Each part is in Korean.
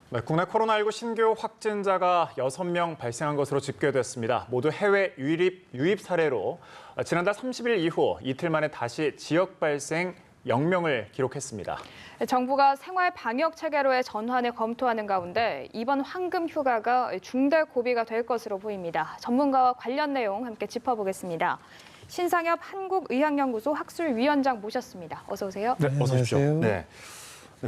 네, 국내 코로나19 신규 확진자가 6명 발생한 것으로 집계됐습니다. 모두 해외 유입 사례로 지난달 30일 이후 이틀 만에 다시 지역 발생 0명을 기록했습니다. 정부가 생활 방역 체계로의 전환을 검토하는 가운데 이번 황금 휴가가 중대 고비가 될 것으로 보입니다. 전문가와 관련 내용 함께 짚어보겠습니다. 신상엽 한국의학연구소 학술위원장 모셨습니다. 어서 오세요. 네, 어서 오십시오. 안녕하세요. 네.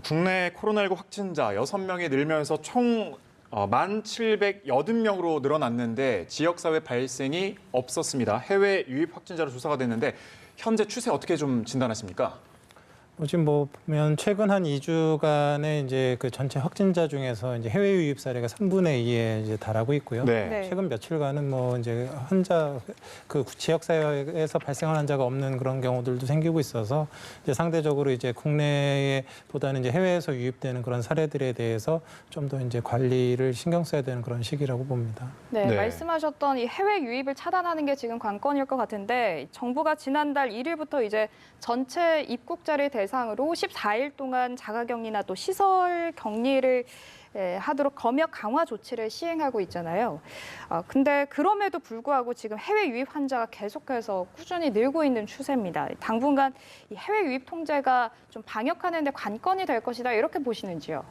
국내 코로나19 확진자 6명이 늘면서 총 1,780명으로 늘어났는데 지역사회 발생이 없었습니다. 해외 유입 확진자로 조사가 됐는데 현재 추세 어떻게 좀 진단하십니까? 지금 보면 최근 한 2주간의 이제 그 전체 확진자 중에서 이제 해외 유입 사례가 3분의 2에 이제 달하고 있고요. 네. 최근 며칠간은 이제 환자 그 지역 사회에서 발생한 환자가 없는 그런 경우들도 생기고 있어서 이제 상대적으로 이제 국내에 보다는 이제 해외에서 유입되는 그런 사례들에 대해서 좀 더 이제 관리를 신경 써야 되는 그런 시기라고 봅니다. 네, 네. 말씀하셨던 이 해외 유입을 차단하는 게 지금 관건일 것 같은데 정부가 지난달 1일부터 이제 전체 입국자를 대상으로 14일 동안 자가격리나 또 시설 격리를 하도록 검역 강화 조치를 시행하고 있잖아요. 근데 그럼에도 불구하고 지금 해외 유입 환자가 계속해서 꾸준히 늘고 있는 추세입니다. 당분간 이 해외 유입 통제가 좀 방역하는 데 관건이 될 것이다 이렇게 보시는지요?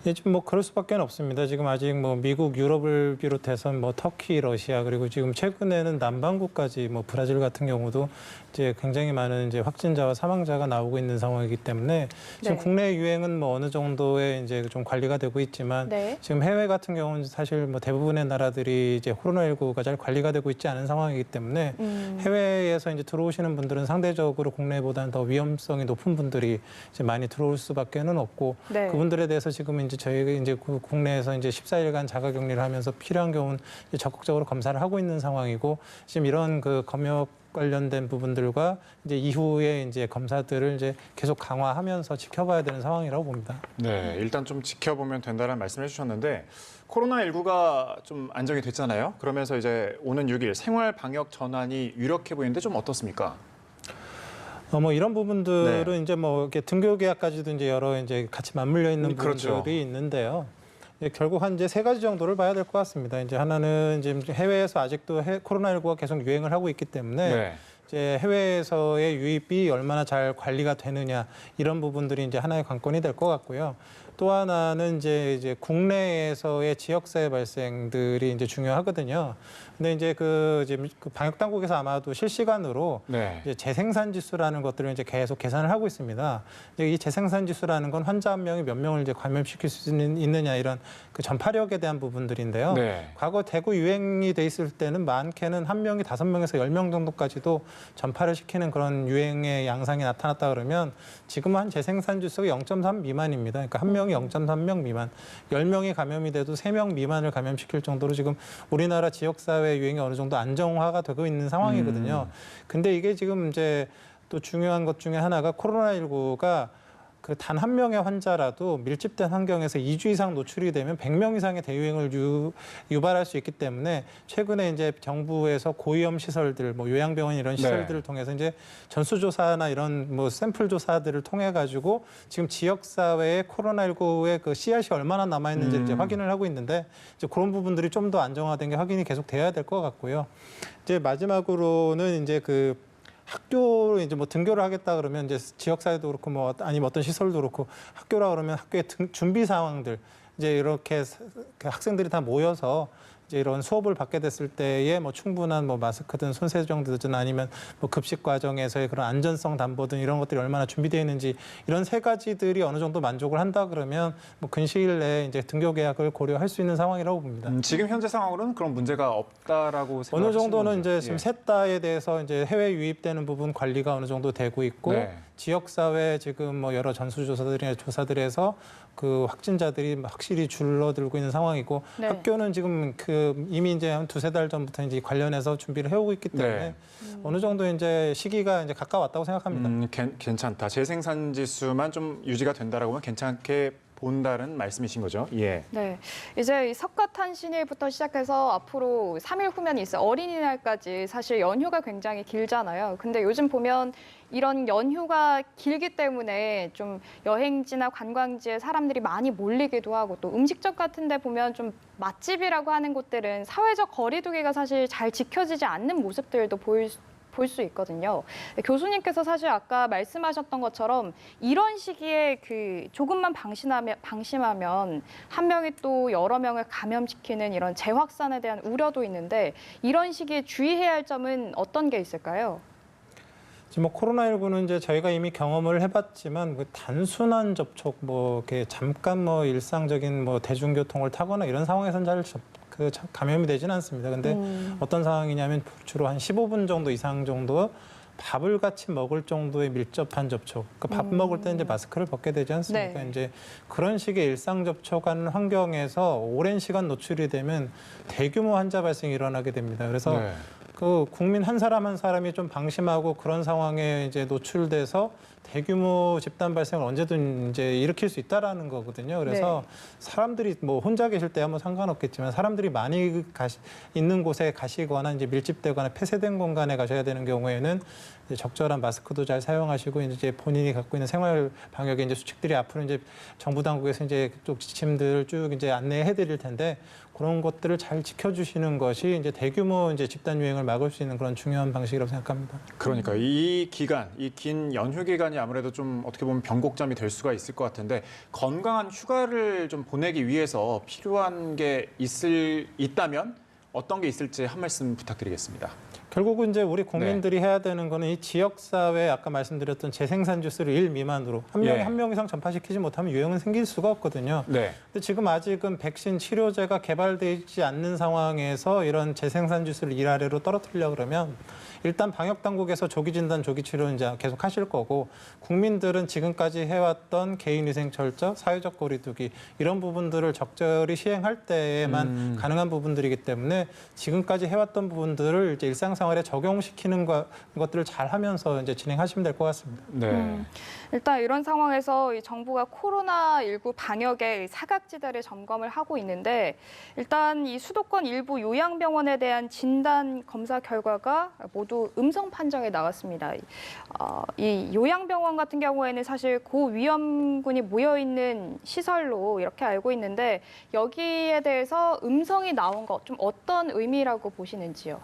예, 지금 그럴 수밖에 없습니다. 지금 아직 미국, 유럽을 비롯해서 터키, 러시아 그리고 지금 최근에는 남반구까지 브라질 같은 경우도 이제 굉장히 많은 이제 확진자와 사망자가 나오고 있는 상황이기 때문에 지금 네. 국내 유행은 어느 정도의 이제 좀 관리가 되고 있지만 네. 지금 해외 같은 경우는 사실 대부분의 나라들이 이제 코로나19가 잘 관리가 되고 있지 않은 상황이기 때문에 해외에서 이제 들어오시는 분들은 상대적으로 국내보다는 더 위험성이 높은 분들이 이제 많이 들어올 수밖에는 없고 네. 그분들에 대해서 지금 이제 저희가 이제 국내에서 이제 14일간 자가격리를 하면서 필요한 경우는 이제 적극적으로 검사를 하고 있는 상황이고 지금 이런 그 검역 관련된 부분들과 이제 이후에 이제 검사들을 이제 계속 강화하면서 지켜봐야 되는 상황이라고 봅니다. 네, 일단 좀 지켜보면 된다는 말씀을 해주셨는데 코로나19가 좀 안정이 됐잖아요. 그러면서 이제 오는 6일 생활 방역 전환이 유력해 보이는데 좀 어떻습니까? 이런 부분들은 네. 이제 이렇게 등교 계약까지도 이제 여러 이제 같이 맞물려 있는 그렇죠. 부분들이 있는데요. 결국 한 이제 3가지 정도를 봐야 될 것 같습니다. 이제 하나는 지금 해외에서 아직도 코로나19가 계속 유행을 하고 있기 때문에 네. 이제 해외에서의 유입이 얼마나 잘 관리가 되느냐 이런 부분들이 이제 하나의 관건이 될 것 같고요. 또 하나는 이제 국내에서의 지역사회 발생들이 이제 중요하거든요. 근데 이제 그 방역 당국에서 아마도 실시간으로 네. 이제 재생산 지수라는 것들을 이제 계속 계산을 하고 있습니다. 이제 이 재생산 지수라는 건 환자 한 명이 몇 명을 이제 감염시킬 수 있느냐 이런 그 전파력에 대한 부분들인데요. 네. 과거 대구 유행이 돼 있을 때는 많게는 1명이 5명에서 10명 정도까지도 전파를 시키는 그런 유행의 양상이 나타났다 그러면 지금은 한 재생산 지수가 0.3 미만입니다. 그러니까 1명이 0.3명 미만, 10명이 감염이 돼도 3명 미만을 감염시킬 정도로 지금 우리나라 지역사회 유행이 어느 정도 안정화가 되고 있는 상황이거든요. 근데 이게 지금 이제 또 중요한 것 중에 하나가 코로나19가 그 단 1명의 환자라도 밀집된 환경에서 2주 이상 노출이 되면 100명 이상의 대유행을 유발할 수 있기 때문에 최근에 이제 정부에서 고위험 시설들, 요양병원 이런 시설들을 통해서 이제 전수조사나 이런 샘플 조사들을 통해 가지고 지금 지역사회에 코로나19의 그 씨앗이 얼마나 남아있는지 이제 확인을 하고 있는데 이제 그런 부분들이 좀 더 안정화된 게 확인이 계속 돼야 될 것 같고요. 이제 마지막으로는 이제 학교로 이제 등교를 하겠다 그러면 이제 지역사회도 그렇고 아니면 어떤 시설도 그렇고 학교라 그러면 학교의 준비 상황들 이제 이렇게 학생들이 다 모여서 이제 이런 수업을 받게 됐을 때에 충분한 마스크든 손세정든 아니면 급식 과정에서의 그런 안전성 담보 등 이런 것들이 얼마나 준비되어 있는지 이런 3가지들이 어느 정도 만족을 한다 그러면 근시일 내에 이제 등교 계약을 고려할 수 있는 상황이라고 봅니다. 지금 현재 상황으로는 그런 문제가 없다라고 생각하시는 어느 정도는 건지. 이제 지금 셋 다에 대해서 이제 해외 유입되는 부분 관리가 어느 정도 되고 있고 네. 지역사회 지금 여러 전수조사들이나 조사들에서 그 확진자들이 확실히 줄어들고 있는 상황이고 네. 학교는 지금 이미 이제 한 2-3달 전부터 이제 관련해서 준비를 해오고 있기 때문에 네. 어느 정도 이제 시기가 이제 가까웠다고 생각합니다. 괜찮다. 재생산 지수만 좀 유지가 된다라고 하면 괜찮게 본다는 말씀이신 거죠? 예. 네, 이제 이 석가탄신일부터 시작해서 앞으로 3일 후면 있을 어린이날까지 사실 연휴가 굉장히 길잖아요. 근데 요즘 보면 이런 연휴가 길기 때문에 좀 여행지나 관광지에 사람들이 많이 몰리기도 하고 또 음식점 같은 데 보면 좀 맛집이라고 하는 곳들은 사회적 거리두기가 사실 잘 지켜지지 않는 모습들도 볼 수 있거든요. 교수님께서 사실 아까 말씀하셨던 것처럼 이런 시기에 그 조금만 방심하면 한 명이 또 여러 명을 감염시키는 이런 재확산에 대한 우려도 있는데 이런 시기에 주의해야 할 점은 어떤 게 있을까요? 지금 뭐 코로나19는 이제 저희가 이미 경험을 해봤지만 그 단순한 접촉, 뭐 이렇게 잠깐 뭐 일상적인 뭐 대중교통을 타거나 이런 상황에서는 감염이 되지는 않습니다. 근데 어떤 상황이냐면 주로 한 15분 정도 이상 정도 밥을 같이 먹을 정도의 밀접한 접촉. 그러니까 밥 먹을 때 이제 마스크를 벗게 되지 않습니까? 네. 이제 그런 식의 일상 접촉하는 환경에서 오랜 시간 노출이 되면 대규모 환자 발생이 일어나게 됩니다. 그래서 네. 그 국민 한 사람 한 사람이 좀 방심하고 그런 상황에 이제 노출돼서 대규모 집단 발생을 언제든 이제 일으킬 수 있다라는 거거든요. 그래서 사람들이 뭐 혼자 계실 때야 뭐 상관없겠지만 사람들이 많이 있는 곳에 가시거나 이제 밀집되거나 폐쇄된 공간에 가셔야 되는 경우에는 이제 적절한 마스크도 잘 사용하시고 이제 본인이 갖고 있는 생활 방역의 이제 수칙들이 앞으로 이제 정부 당국에서 이제 쪽 지침들을 쭉 이제 안내해 드릴 텐데 그런 것들을 잘 지켜주시는 것이 이제 대규모 이제 집단 유행을 막을 수 있는 그런 중요한 방식이라고 생각합니다. 그러니까 이 기간, 이 긴 연휴 기간이 아무래도 좀 어떻게 보면 변곡점이 될 수가 있을 것 같은데 건강한 휴가를 좀 보내기 위해서 필요한 게 있다면 어떤 게 있을지 한 말씀 부탁드리겠습니다. 결국은 이제 우리 국민들이 해야 되는 거는 이 지역사회 아까 말씀드렸던 재생산 주스를 1 미만으로 한 명 이상 전파시키지 못하면 유행은 생길 수가 없거든요. 네. 근데 지금 아직은 백신 치료제가 개발되지 않는 상황에서 이런 재생산 주스를 1아래로 떨어뜨리려고 그러면 일단 방역 당국에서 조기 진단, 조기 치료 이제 계속 하실 거고 국민들은 지금까지 해왔던 개인위생 철저, 사회적 거리두기 이런 부분들을 적절히 시행할 때에만 가능한 부분들이기 때문에 지금까지 해왔던 부분들을 이제 일상생활에 적용시키는 것들을 잘 하면서 이제 진행하시면 될 것 같습니다. 네. 일단 이런 상황에서 이 정부가 코로나19 방역의 사각지대를 점검을 하고 있는데 일단 이 수도권 일부 요양병원에 대한 진단 검사 결과가 모두 음성 판정이 나왔습니다. 이 요양병원 같은 경우에는 사실 고위험군이 모여 있는 시설로 이렇게 알고 있는데 여기에 대해서 음성이 나온 것 좀 어떤 의미라고 보시는지요?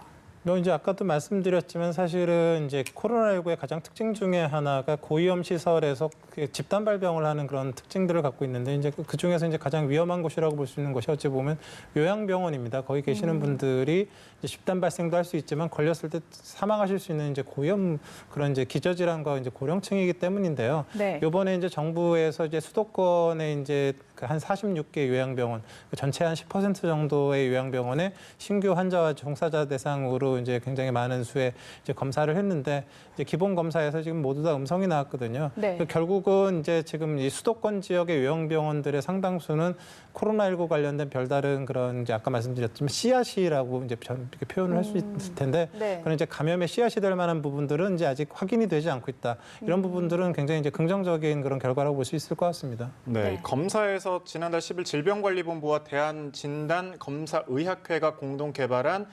이제 아까도 말씀드렸지만 사실은 이제 코로나19의 가장 특징 중에 하나가 고위험 시설에서 집단 발병을 하는 그런 특징들을 갖고 있는데 이제 그 중에서 이제 가장 위험한 곳이라고 볼 수 있는 것이 어찌 보면 요양병원입니다. 거기 계시는 분들이 이제 집단 발생도 할 수 있지만 걸렸을 때 사망하실 수 있는 이제 고위험 그런 이제 기저질환과 이제 고령층이기 때문인데요. 네. 이번에 이제 정부에서 이제 수도권에 이제 한 46개 요양병원, 전체 한 10% 정도의 요양병원에 신규 환자와 종사자 대상으로 이제 굉장히 많은 수의 이제 검사를 했는데 이제 기본 검사에서 지금 모두 다 음성이 나왔거든요. 네. 결국은 이제 지금 이 수도권 지역의 요양병원들의 상당수는 코로나19 관련된 별다른 그런 이제 아까 말씀드렸지만 씨앗이라고 이제 이렇게 표현을 할 수 있을 텐데 네. 그런 이제 감염의 씨앗이 될 만한 부분들은 이제 아직 확인이 되지 않고 있다. 이런 부분들은 굉장히 이제 긍정적인 그런 결과라고 볼 수 있을 것 같습니다. 네. 네. 검사에서 지난달 10일 질병관리본부와 대한진단검사의학회가 공동 개발한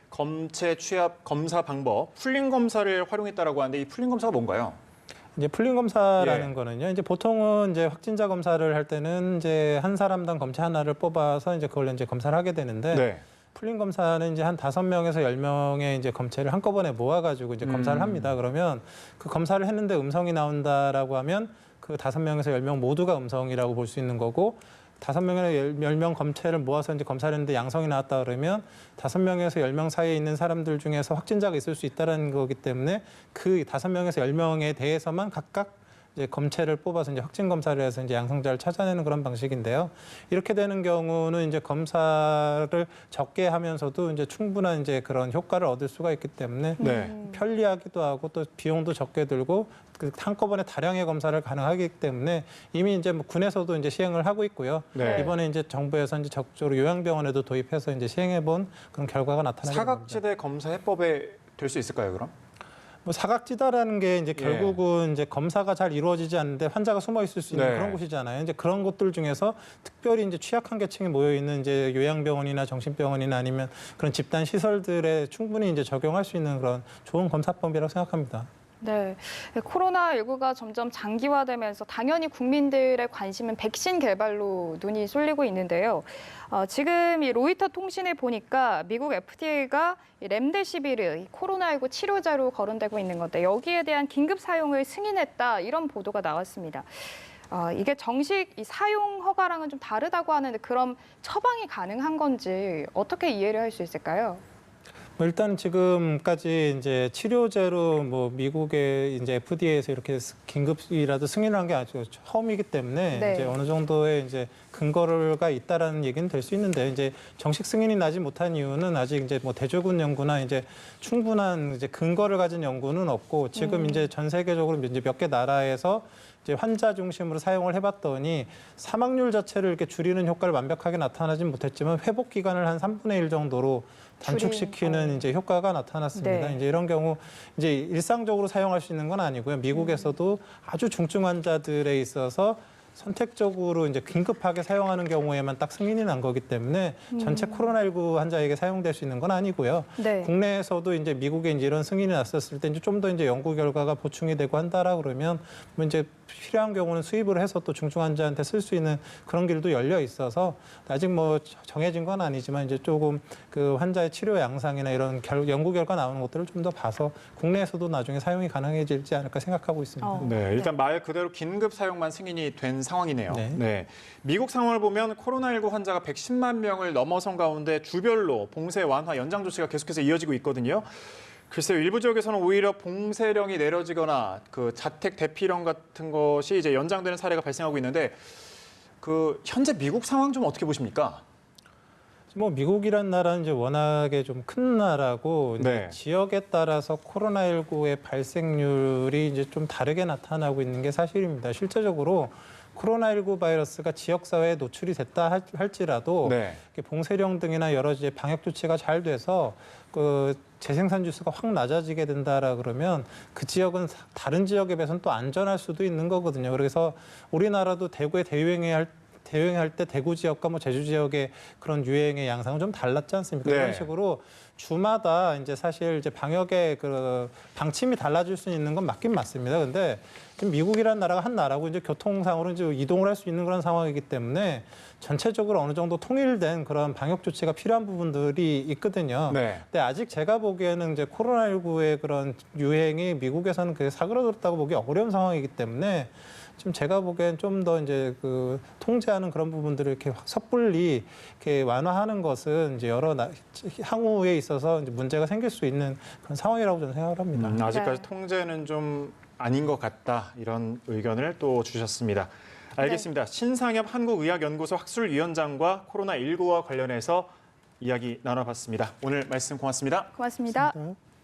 검체 취합 검사 방법 풀링 검사를 활용했다라고 하는데 이 풀링 검사가 뭔가요? 이제 풀링 검사라는 예. 거는요. 이제 보통은 이제 확진자 검사를 할 때는 이제 한 사람당 검체 하나를 뽑아서 이제 그걸로 이제 검사를 하게 되는데 네. 풀링 검사는 이제 한 5명에서 10명의 이제 검체를 한꺼번에 모아가지고 이제 검사를 합니다. 그러면 그 검사를 했는데 음성이 나온다라고 하면 그 5명에서 10명 모두가 음성이라고 볼 수 있는 거고 5명이나 10명 검체를 모아서 이제 검사를 했는데 양성이 나왔다 그러면 5명에서 10명 사이에 있는 사람들 중에서 확진자가 있을 수 있다는 거기 때문에 그 5명에서 10명에 대해서만 각각 이제 검체를 뽑아서 이제 확진 검사를 해서 이제 양성자를 찾아내는 그런 방식인데요. 이렇게 되는 경우는 이제 검사를 적게 하면서도 이제 충분한 이제 그런 효과를 얻을 수가 있기 때문에 네. 편리하기도 하고 또 비용도 적게 들고 그 한꺼번에 다량의 검사를 가능하기 때문에 이미 이제 뭐 군에서도 이제 시행을 하고 있고요. 네. 이번에 이제 정부에서 이제 적극적으로 요양병원에도 도입해서 이제 시행해본 그런 결과가 나타나게 됩니다. 사각지대 검사 해법에 될 수 있을까요, 그럼? 뭐 사각지대라는 게 이제 결국은 이제 검사가 잘 이루어지지 않는데 환자가 숨어 있을 수 있는 네. 그런 곳이잖아요. 이제 그런 곳들 중에서 특별히 이제 취약한 계층이 모여 있는 이제 요양병원이나 정신병원이나 아니면 그런 집단 시설들에 충분히 이제 적용할 수 있는 그런 좋은 검사법이라고 생각합니다. 네, 코로나19가 점점 장기화되면서 당연히 국민들의 관심은 백신 개발로 눈이 쏠리고 있는데요. 지금 이 로이터 통신을 보니까 미국 FDA가 렘데시비르 코로나19 치료제로 거론되고 있는 건데 여기에 대한 긴급 사용을 승인했다 이런 보도가 나왔습니다. 이게 정식 이 사용 허가랑은 좀 다르다고 하는데 그럼 처방이 가능한 건지 어떻게 이해를 할 수 있을까요? 뭐 일단 지금까지 이제 치료제로 뭐 미국의 이제 FDA에서 이렇게 긴급이라도 승인한 게 아주 처음이기 때문에 네. 이제 어느 정도의 이제 근거가 있다라는 얘기는 될 수 있는데 이제 정식 승인이 나지 못한 이유는 아직 이제 뭐 대조군 연구나 이제 충분한 이제 근거를 가진 연구는 없고 지금 이제 전 세계적으로 이제 몇 개 나라에서 이제 환자 중심으로 사용을 해봤더니 사망률 자체를 이렇게 줄이는 효과를 완벽하게 나타나진 못했지만 회복 기간을 한 3분의 1 정도로 단축시키는 이제 효과가 나타났습니다. 네. 이제 이런 경우 이제 일상적으로 사용할 수 있는 건 아니고요. 미국에서도 아주 중증 환자들에 있어서 선택적으로 이제 긴급하게 사용하는 경우에만 딱 승인이 난 거기 때문에 전체 코로나19 환자에게 사용될 수 있는 건 아니고요. 네. 국내에서도 이제 미국에 이제 이런 승인이 났었을 때 이제 좀 더 이제 연구 결과가 보충이 되고 한다라 그러면 뭐 이제 필요한 경우는 수입을 해서 또 중증 환자한테 쓸 수 있는 그런 길도 열려 있어서 아직 뭐 정해진 건 아니지만 이제 조금 그 환자의 치료 양상이나 이런 연구 결과 나오는 것들을 좀 더 봐서 국내에서도 나중에 사용이 가능해지지 않을까 생각하고 있습니다. 네, 일단 말 그대로 긴급 사용만 승인이 된 상황이네요. 네. 미국 상황을 보면 코로나19 환자가 110만 명을 넘어선 가운데 주별로 봉쇄 완화 연장 조치가 계속해서 이어지고 있거든요. 글쎄요, 일부 지역에서는 오히려 봉쇄령이 내려지거나 그 자택 대피령 같은 것이 이제 연장되는 사례가 발생하고 있는데 그 현재 미국 상황 좀 어떻게 보십니까? 뭐 미국이란 나라는 이제 워낙에 좀 큰 나라고 네. 지역에 따라서 코로나19의 발생률이 이제 좀 다르게 나타나고 있는 게 사실입니다. 실제적으로 코로나19 바이러스가 지역사회에 노출이 됐다 할지라도 네. 봉쇄령 등이나 여러 이제 방역 조치가 잘 돼서 그 재생산 지수가 확 낮아지게 된다라 그러면 그 지역은 다른 지역에 비해서는 또 안전할 수도 있는 거거든요. 그래서 우리나라도 대구에 대유행할 때 대구 지역과 뭐 제주 지역의 그런 유행의 양상은 좀 달랐지 않습니까? 네. 이런 식으로 주마다 이제 사실 이제 방역의 그 방침이 달라질 수 있는 건 맞긴 맞습니다. 근데 지금 미국이라는 나라가 한 나라고 이제 교통상으로 이제 이동을 할 수 있는 그런 상황이기 때문에 전체적으로 어느 정도 통일된 그런 방역 조치가 필요한 부분들이 있거든요. 네. 근데 아직 제가 보기에는 이제 코로나19의 그런 유행이 미국에서는 그게 사그라들었다고 보기 어려운 상황이기 때문에 지금 제가 보기엔 좀 더 이제 그 통제하는 그런 부분들을 이렇게 섣불리 이렇게 완화하는 것은 이제 향후에 있어서 이제 문제가 생길 수 있는 그런 상황이라고 저는 생각을 합니다. 아직까지 네. 통제는 좀 아닌 것 같다 이런 의견을 또 주셨습니다. 알겠습니다. 신상엽 한국의학연구소 학술위원장과 코로나19와 관련해서 이야기 나눠봤습니다. 오늘 말씀 고맙습니다. 고맙습니다. 고맙습니다.